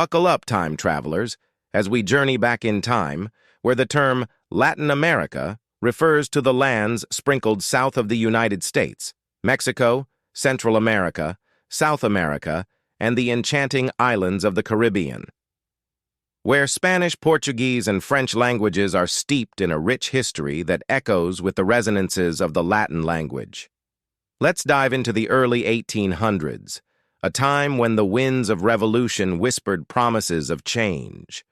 Buckle up, time travelers, as we journey back in time, where the term Latin America refers to the lands sprinkled south of the United States, Mexico, Central America, South America, and the enchanting islands of the Caribbean. Where Spanish, Portuguese, and French languages are steeped in a rich history that echoes with the resonances of the Latin language. Let's dive into the early 1800s, a time when the winds of revolution whispered promises of change.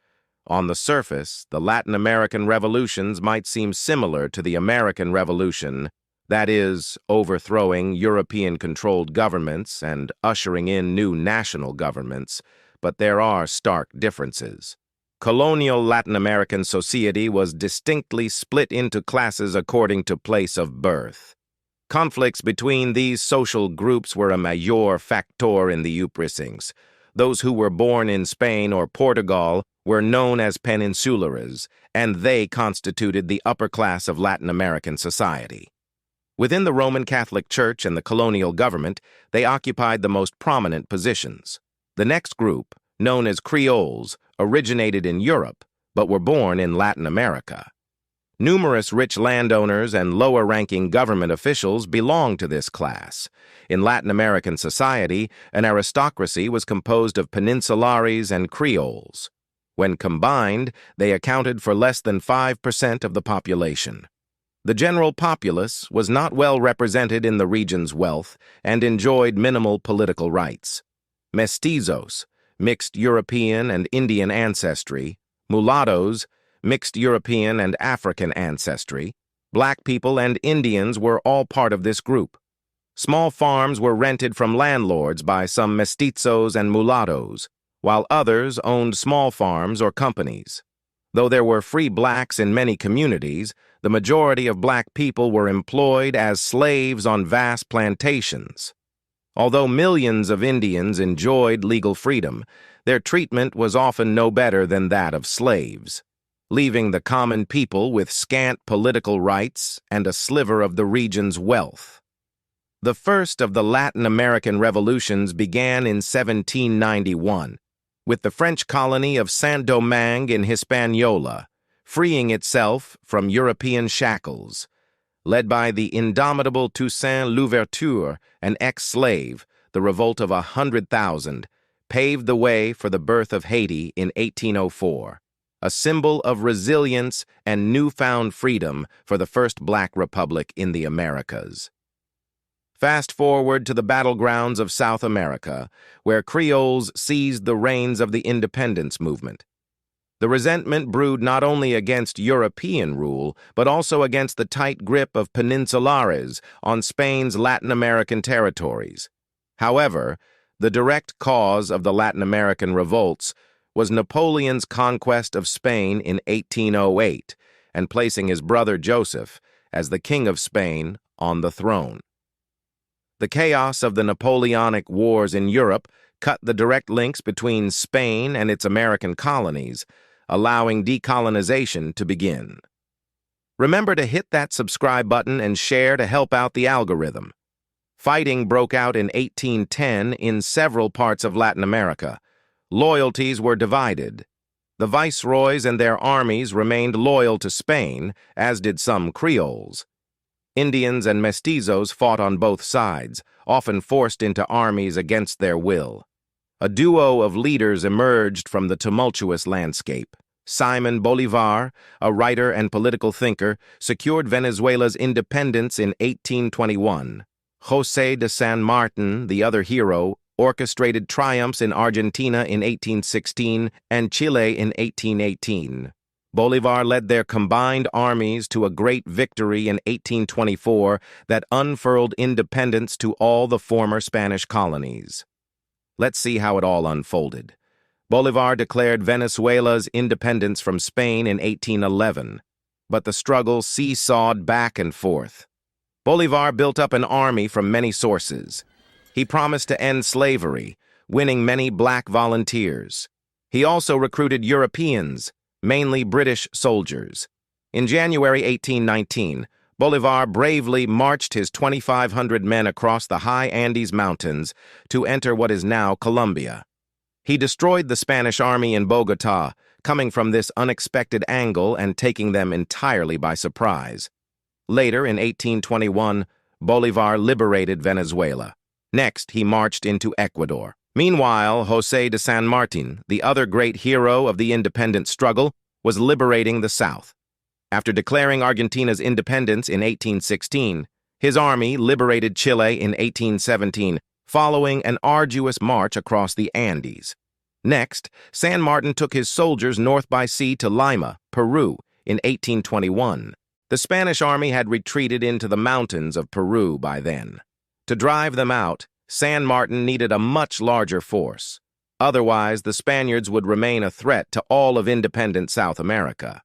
On the surface, the Latin American revolutions might seem similar to the American Revolution, that is, overthrowing European-controlled governments and ushering in new national governments, but there are stark differences. Colonial Latin American society was distinctly split into classes according to place of birth. Conflicts between these social groups were a mayor factor in the uprisings. Those who were born in Spain or Portugal were known as peninsulares, and they constituted the upper class of Latin American society. Within the Roman Catholic Church and the colonial government, they occupied the most prominent positions. The next group, known as Creoles, originated in Europe, but were born in Latin America. Numerous rich landowners and lower-ranking government officials belonged to this class. In Latin American society, an aristocracy was composed of peninsulares and Creoles. When combined, they accounted for less than 5% of the population. The general populace was not well represented in the region's wealth and enjoyed minimal political rights. Mestizos, mixed European and Indian ancestry, mulattoes, mixed European and African ancestry, black people and Indians were all part of this group. Small farms were rented from landlords by some mestizos and mulattoes, while others owned small farms or companies. Though there were free blacks in many communities, the majority of black people were employed as slaves on vast plantations. Although millions of Indians enjoyed legal freedom, their treatment was often no better than that of slaves, leaving the common people with scant political rights and a sliver of the region's wealth. The first of the Latin American revolutions began in 1791, with the French colony of Saint-Domingue in Hispaniola, freeing itself from European shackles. Led by the indomitable Toussaint Louverture, an ex-slave, the revolt of 100,000 paved the way for the birth of Haiti in 1804. A symbol of resilience and newfound freedom for the first black republic in the Americas. Fast forward to the battlegrounds of South America, where Creoles seized the reins of the independence movement. The resentment brewed not only against European rule, but also against the tight grip of peninsulares on Spain's Latin American territories. However, the direct cause of the Latin American revolts was Napoleon's conquest of Spain in 1808 and placing his brother Joseph as the King of Spain on the throne. The chaos of the Napoleonic Wars in Europe cut the direct links between Spain and its American colonies, allowing decolonization to begin. Remember to hit that subscribe button and share to help out the algorithm. Fighting broke out in 1810 in several parts of Latin America. Loyalties were divided. The viceroys and their armies remained loyal to Spain, as did some Creoles. Indians and mestizos fought on both sides, often forced into armies against their will. A duo of leaders emerged from the tumultuous landscape. Simón Bolívar, a writer and political thinker, secured Venezuela's independence in 1821. José de San Martín, the other hero, orchestrated triumphs in Argentina in 1816 and Chile in 1818. Bolívar led their combined armies to a great victory in 1824 that unfurled independence to all the former Spanish colonies. Let's see how it all unfolded. Bolívar declared Venezuela's independence from Spain in 1811, but the struggle seesawed back and forth. Bolívar built up an army from many sources. He promised to end slavery, winning many black volunteers. He also recruited Europeans, mainly British soldiers. In January 1819, Bolívar bravely marched his 2,500 men across the high Andes Mountains to enter what is now Colombia. He destroyed the Spanish army in Bogotá, coming from this unexpected angle and taking them entirely by surprise. Later, in 1821, Bolívar liberated Venezuela. Next, he marched into Ecuador. Meanwhile, José de San Martín, the other great hero of the independence struggle, was liberating the South. After declaring Argentina's independence in 1816, his army liberated Chile in 1817, following an arduous march across the Andes. Next, San Martin took his soldiers north by sea to Lima, Peru, in 1821. The Spanish army had retreated into the mountains of Peru by then. To drive them out, San Martin needed a much larger force. Otherwise, the Spaniards would remain a threat to all of independent South America.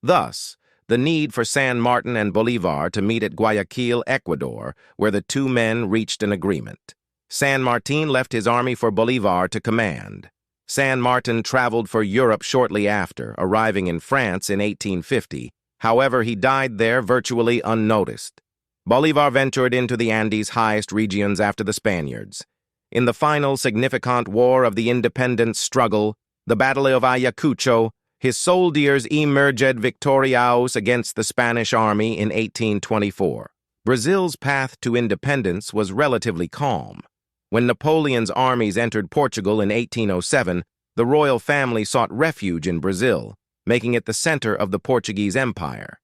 Thus, the need for San Martin and Bolívar to meet at Guayaquil, Ecuador, where the two men reached an agreement. San Martin left his army for Bolívar to command. San Martin traveled for Europe shortly after, arriving in France in 1850. However, he died there virtually unnoticed. Bolívar ventured into the Andes' highest regions after the Spaniards. In the final significant war of the independence struggle, the Battle of Ayacucho, his soldiers emerged victorious against the Spanish army in 1824. Brazil's path to independence was relatively calm. When Napoleon's armies entered Portugal in 1807, the royal family sought refuge in Brazil, making it the center of the Portuguese Empire.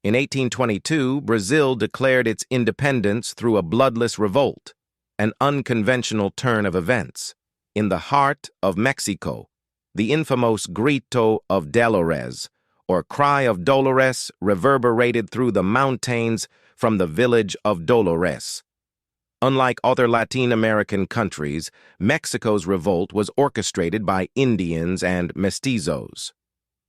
In 1822, Brazil declared its independence through a bloodless revolt, an unconventional turn of events. In the heart of Mexico, the infamous Grito of Dolores, or Cry of Dolores, reverberated through the mountains from the village of Dolores. Unlike other Latin American countries, Mexico's revolt was orchestrated by Indians and mestizos.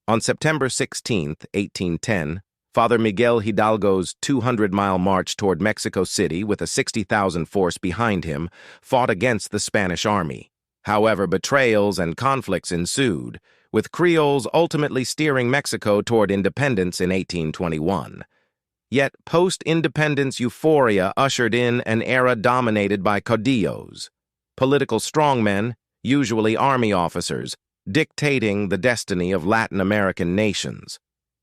On September 16, 1810, Father Miguel Hidalgo's 200-mile march toward Mexico City with a 60,000 force behind him fought against the Spanish army. However, betrayals and conflicts ensued, with Creoles ultimately steering Mexico toward independence in 1821. Yet post-independence euphoria ushered in an era dominated by caudillos, political strongmen, usually army officers, dictating the destiny of Latin American nations.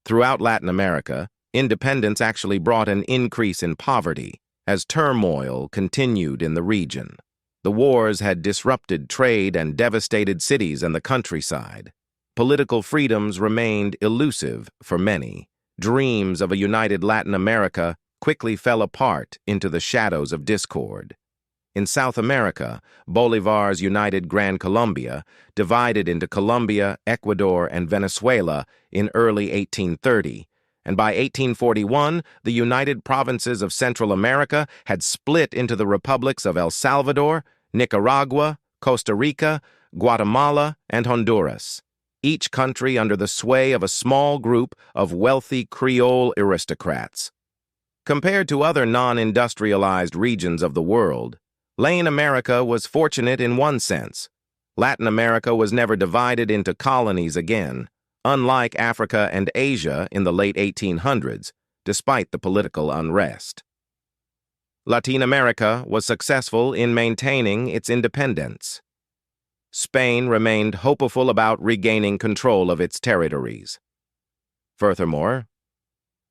Throughout Latin America, independence actually brought an increase in poverty as turmoil continued in the region. The wars had disrupted trade and devastated cities and the countryside. Political freedoms remained elusive for many. Dreams of a united Latin America quickly fell apart into the shadows of discord. In South America, Bolívar's united Gran Colombia divided into Colombia, Ecuador, and Venezuela in early 1830, and by 1841, the United Provinces of Central America had split into the republics of El Salvador, Nicaragua, Costa Rica, Guatemala, and Honduras, each country under the sway of a small group of wealthy Creole aristocrats. Compared to other non-industrialized regions of the world, Latin America was fortunate in one sense. Latin America was never divided into colonies again, unlike Africa and Asia in the late 1800s, despite the political unrest. Latin America was successful in maintaining its independence. Spain remained hopeful about regaining control of its territories. Furthermore,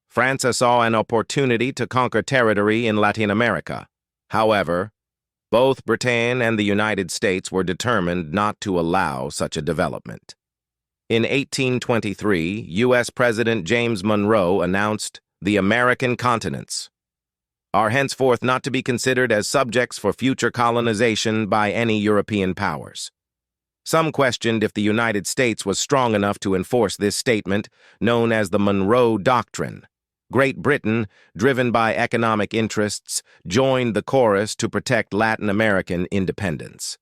France saw an opportunity to conquer territory in Latin America. However, both Britain and the United States were determined not to allow such a development. In 1823, U.S. President James Monroe announced, "The American continents are henceforth not to be considered as subjects for future colonization by any European powers." Some questioned if the United States was strong enough to enforce this statement, known as the Monroe Doctrine. Great Britain, driven by economic interests, joined the chorus to protect Latin American independence.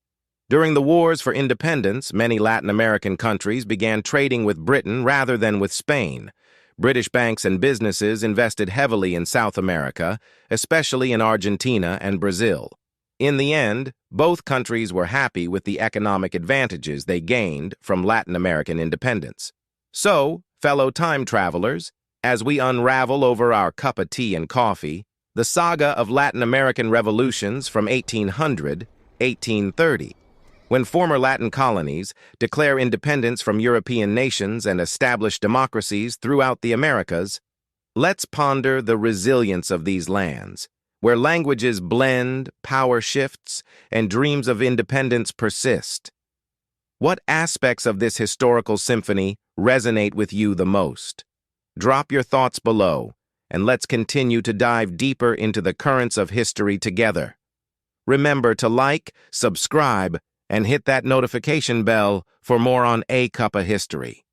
During the wars for independence, many Latin American countries began trading with Britain rather than with Spain. British banks and businesses invested heavily in South America, especially in Argentina and Brazil. In the end, both countries were happy with the economic advantages they gained from Latin American independence. So, fellow time travelers, as we unravel over our cup of tea and coffee, the saga of Latin American revolutions from 1800, 1830, When former Latin colonies declare independence from European nations and establish democracies throughout the Americas, let's ponder the resilience of these lands, where languages blend, power shifts, and dreams of independence persist. What aspects of this historical symphony resonate with you the most? Drop your thoughts below, and let's continue to dive deeper into the currents of history together. Remember to like, subscribe, and hit that notification bell for more on A Cup of History.